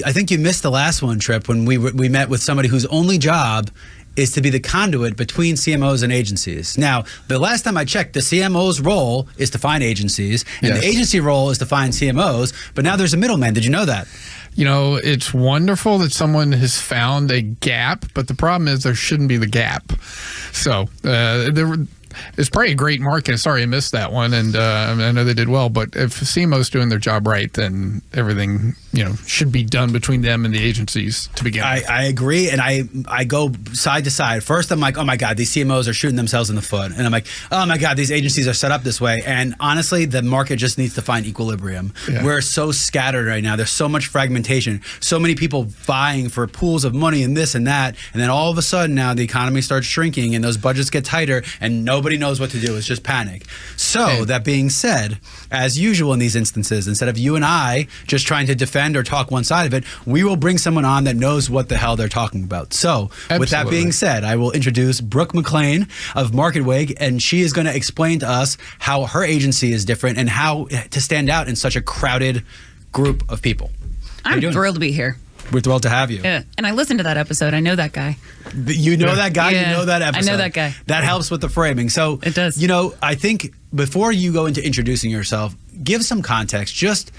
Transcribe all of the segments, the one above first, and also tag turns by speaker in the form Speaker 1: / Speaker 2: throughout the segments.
Speaker 1: I think you missed the last one, Trip, when we met with somebody whose only job is to be the conduit between CMOs and agencies. Now, the last time I checked, the CMO's role is to find agencies, and the agency role is to find CMOs, but now there's a middleman. Did you know that?
Speaker 2: You know, it's wonderful that someone has found a gap, but the problem is there shouldn't be the gap. So it's probably a great market. Sorry I missed that one, and I know they did well, but if CMO's doing their job right, then everything, should be done between them and the agencies to begin with.
Speaker 1: I agree, and I go side to side. First, I'm like, oh my God, these CMOs are shooting themselves in the foot. And I'm like, oh my God, these agencies are set up this way. And honestly, the market just needs to find equilibrium. Yeah. We're so scattered right now. There's so much fragmentation, so many people vying for pools of money and this and that. And then all of a sudden now the economy starts shrinking and those budgets get tighter and nobody knows what to do. It's just panic. So that being said, as usual in these instances, instead of you and I just trying to defend or talk one side of it, we will bring someone on that knows what the hell they're talking about. So with that being said, I will introduce Brooke McLean of MarketWake, and she is going to explain to us how her agency is different and how to stand out in such a crowded group of people.
Speaker 3: I'm thrilled to be here.
Speaker 1: We're thrilled to have you.
Speaker 3: Yeah, and I listened to that episode. I know that guy.
Speaker 1: You know that guy?
Speaker 3: Yeah,
Speaker 1: you know that episode?
Speaker 3: I know that guy.
Speaker 1: That helps with the framing. So
Speaker 3: it does.
Speaker 1: I think before you go into introducing yourself, give some context. Just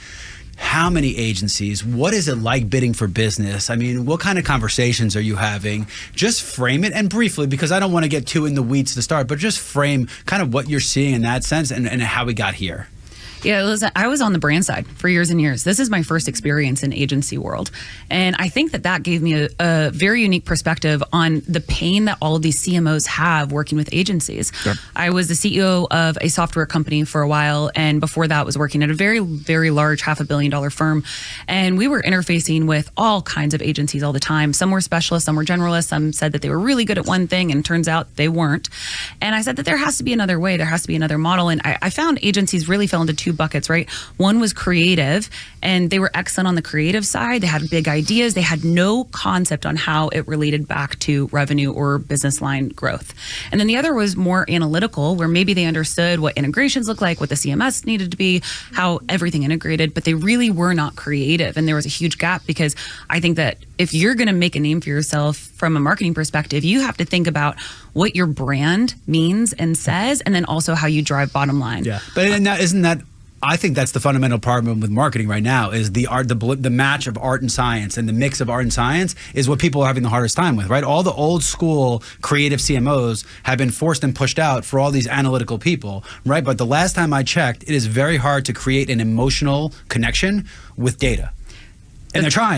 Speaker 1: how many agencies? What is it like bidding for business? I mean, what kind of conversations are you having? Just frame it, and briefly, because I don't want to get too in the weeds to start, but just frame kind of what you're seeing in that sense and how we got here.
Speaker 3: Yeah, listen, I was on the brand side for years and years. This is my first experience in agency world. And I think that gave me a very unique perspective on the pain that all of these CMOs have working with agencies. Sure. I was the CEO of a software company for a while, and before that was working at a very, very large $500 million firm. And we were interfacing with all kinds of agencies all the time. Some were specialists, some were generalists, some said that they were really good at one thing, and turns out they weren't. And I said that there has to be another way, there has to be another model. And I found agencies really fell into two buckets, right? One was creative, and they were excellent on the creative side. They had big ideas. They had no concept on how it related back to revenue or business line growth. And then the other was more analytical, where maybe they understood what integrations look like, what the CMS needed to be, how everything integrated, but they really were not creative. And there was a huge gap, because I think that if you're going to make a name for yourself from a marketing perspective, you have to think about what your brand means and says, and then also how you drive bottom line.
Speaker 1: Yeah, but isn't that I think that's the fundamental problem with marketing right now, is the match of art and science, and the mix of art and science is what people are having the hardest time with, right? All the old school creative CMOs have been forced and pushed out for all these analytical people, right? But the last time I checked, it is very hard to create an emotional connection with data. And they're trying.